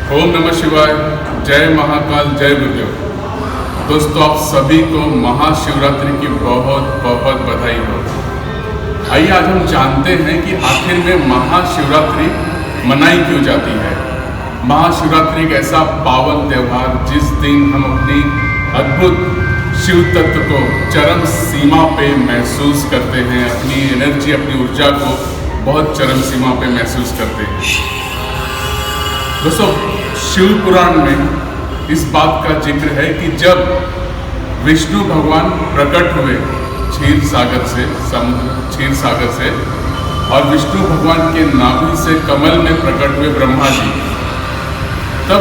ओम नमः शिवाय। जय महाकाल, जय गुरुदेव। दोस्तों, आप सभी को महाशिवरात्रि की बहुत बहुत बधाई हो। आइए आज हम जानते हैं कि आखिर में महाशिवरात्रि मनाई क्यों जाती है। महाशिवरात्रि एक ऐसा पावन त्यौहार जिस दिन हम अपनी अद्भुत शिव तत्व को चरम सीमा पे महसूस करते हैं, अपनी एनर्जी, अपनी ऊर्जा को बहुत चरम सीमा पे महसूस करते हैं। दोस्तों, शिव पुराण में इस बात का जिक्र है कि जब विष्णु भगवान प्रकट हुए क्षीर सागर से और विष्णु भगवान के नाभि से कमल में प्रकट हुए ब्रह्मा जी, तब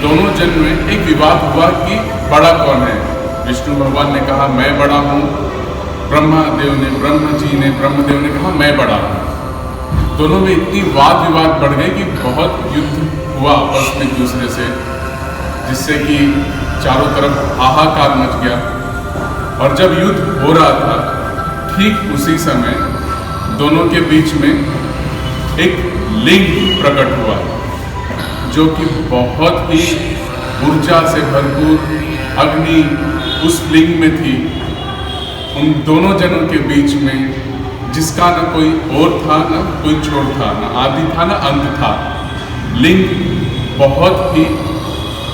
दोनों जन में एक विवाद हुआ कि बड़ा कौन है। विष्णु भगवान ने कहा मैं बड़ा हूँ, ब्रह्मदेव ने कहा मैं बड़ा हूँ। दोनों में इतनी वाद विवाद बढ़ गई कि बहुत युद्ध हुआ आपस में एक दूसरे से, जिससे कि चारों तरफ हाहाकार मच गया। और जब युद्ध हो रहा था, ठीक उसी समय दोनों के बीच में एक लिंग प्रकट हुआ, जो कि बहुत ही ऊर्जा से भरपूर अग्नि उस लिंग में थी। उन दोनों जनों के बीच में, जिसका न कोई और था, न कोई छोर था, न आदि था, न अंत था, लिंग बहुत ही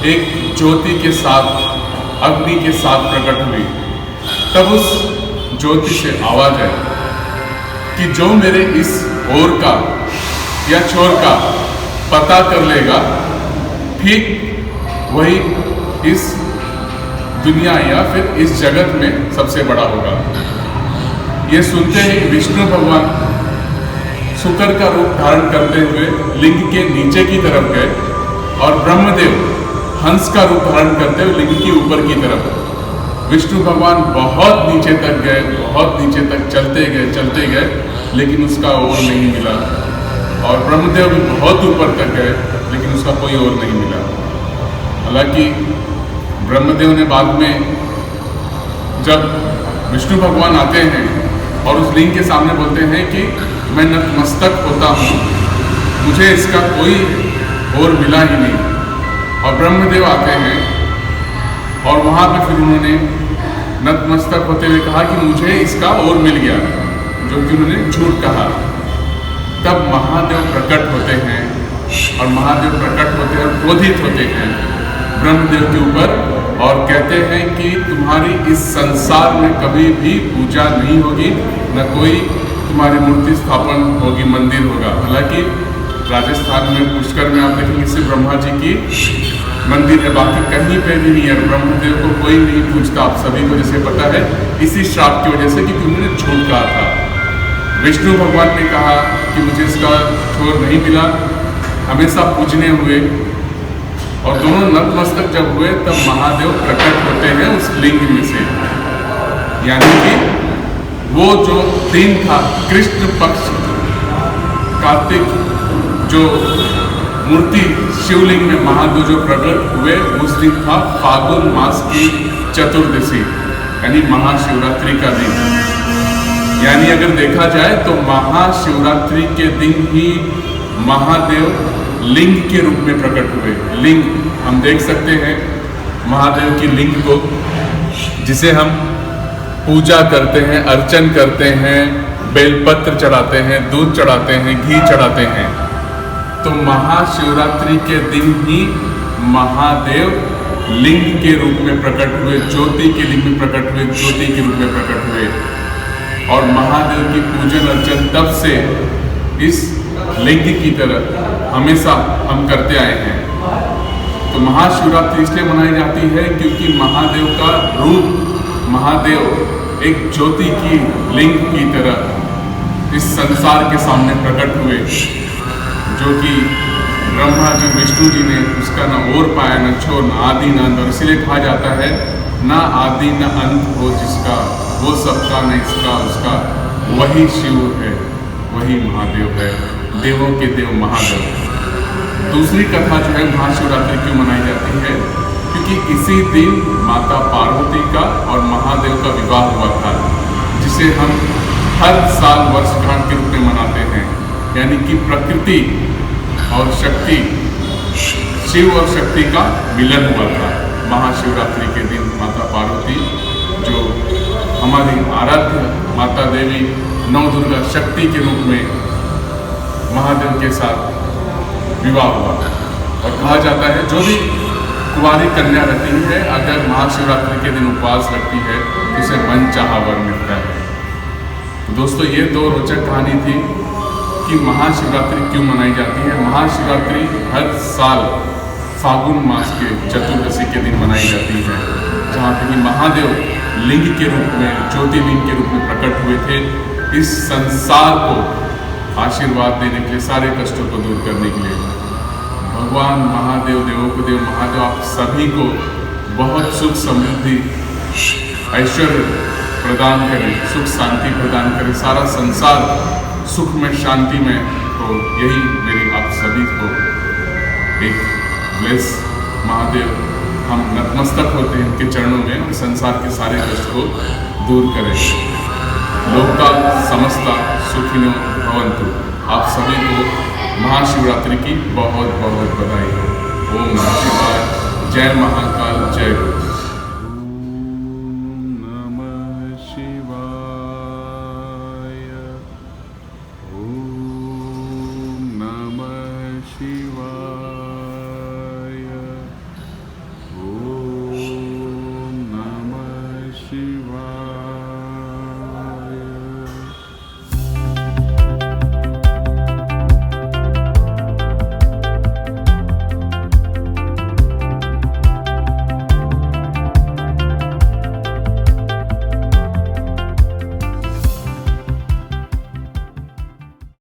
एक ज्योति के साथ, अग्नि के साथ प्रकट हुई। तब उस ज्योति से आवाज आई कि जो मेरे इस ओर का या छोर का पता कर लेगा, ठीक वही इस दुनिया या फिर इस जगत में सबसे बड़ा होगा। ये सुनते ही विष्णु भगवान शुक्र का रूप धारण करते हुए लिंग के नीचे की तरफ गए और ब्रह्मदेव हंस का रूप धारण करते हुए लिंग के ऊपर की तरफ। विष्णु भगवान बहुत नीचे तक गए, बहुत नीचे तक चलते गए, लेकिन उसका और नहीं मिला। और ब्रह्मदेव भी बहुत ऊपर तक गए, लेकिन उसका कोई और नहीं मिला। हालांकि ब्रह्मदेव ने बाद में, जब विष्णु भगवान आते हैं और उस लिंग के सामने बोलते हैं कि मैं नतमस्तक होता हूँ, मुझे इसका कोई और मिला ही नहीं। और ब्रह्मदेव आते हैं और वहाँ पे फिर उन्होंने नतमस्तक होते हुए कहा कि मुझे इसका और मिल गया, जो कि उन्होंने झूठ कहा। तब महादेव प्रकट होते हैं और महादेव प्रकट होते हैं और क्रोधित होते हैं ब्रह्मदेव के ऊपर और कहते हैं कि तुम्हारी इस संसार में कभी भी पूजा नहीं होगी, न कोई तुम्हारी मूर्ति स्थापन होगी, मंदिर होगा। हालांकि राजस्थान में पुष्कर में आप देखेंगे सिर्फ ब्रह्मा जी की मंदिर है, बाकी कहीं पे भी नहीं है। ब्रह्मदेव को कोई नहीं पूछता, आप सभी को जैसे पता है, इसी श्राप की वजह से कि उन्होंने झूठ कहा था। विष्णु भगवान ने कहा कि मुझे इसका छोर नहीं मिला, हमेशा पूजने हुए। और दोनों नतमस्तक जब हुए तब महादेव प्रकट होते हैं उस लिंग में से। यानी कि वो जो दिन था, कृष्ण पक्ष कार्तिक, जो मूर्ति शिवलिंग में महादेव जो प्रकट हुए, उस दिन था फागुन मास की चतुर्दशी, यानी महाशिवरात्रि का दिन। यानी अगर देखा जाए तो महाशिवरात्रि के दिन ही महादेव लिंग के रूप में प्रकट हुए। लिंग हम देख सकते हैं, महादेव की लिंग को, जिसे हम पूजा करते हैं, अर्चन करते हैं, बेलपत्र चढ़ाते हैं, दूध चढ़ाते हैं, घी चढ़ाते हैं। तो महाशिवरात्रि के दिन ही महादेव लिंग के रूप में प्रकट हुए, ज्योति के लिंग में प्रकट हुए, ज्योति के रूप में प्रकट हुए। और महादेव की पूजन अर्चन तब से इस लिंग की तरह हमेशा हम करते आए हैं। तो महाशिवरात्रि इसलिए मनाई जाती है क्योंकि महादेव का रूप, महादेव एक ज्योति की लिंग की तरह इस संसार के सामने प्रकट हुए, जो कि ब्रह्मा जी, विष्णु जी ने उसका न और पाया, न छोर, न आदि न अंत। और इसीलिए कहा जाता है ना आदि न अंत हो जिसका, वो सबका न इसका उसका, वही शिव है, वही महादेव है, देवों के देव महादेव। दूसरी कथा जो है महाशिवरात्रि क्यों मनाई जाती है, क्योंकि इसी दिन माता पार्वती का और महादेव का विवाह हुआ था, जिसे हम हर साल वर्षगांठ के रूप में मनाते हैं। यानी कि प्रकृति और शक्ति शिव और शक्ति का मिलन हुआ था। महाशिवरात्रि के दिन माता पार्वती जो हमारी आराध्य माता देवी नौ दुर्गा शक्ति के रूप में महादेव के साथ विवाह हुआ। और कहा जाता है जो भी कुंवारी कन्या रहती है अगर महाशिवरात्रि के दिन उपवास रखती है तो उसे मन चाहा वर मिलता है। तो दोस्तों ये दो रोचक कहानी थी कि महाशिवरात्रि क्यों मनाई जाती है। महाशिवरात्रि हर साल फागुन मास के चतुर्दशी के दिन मनाई जाती है, जहाँ पे कि महादेव लिंग के रूप में, ज्योतिर्लिंग के रूप में प्रकट हुए थे इस संसार को आशीर्वाद देने के लिए, सारे कष्टों को दूर करने के लिए। भगवान महादेव, देवों को देव महादेव आप सभी को बहुत सुख समृद्धि ऐश्वर्य प्रदान करें, सुख शांति प्रदान करें, सारा संसार सुख में शांति में। तो यही मेरी आप सभी को एक ब्लेस महादेव, हम नतमस्तक होते हैं उनके चरणों में और संसार के सारे कष्ट को दूर करें। लोका समस्ता सुखिनो भवन्तु। आप सभी को महाशिवरात्रि की बहुत बहुत बधाई हो। ओम नमः शिवाय। जय महादेव।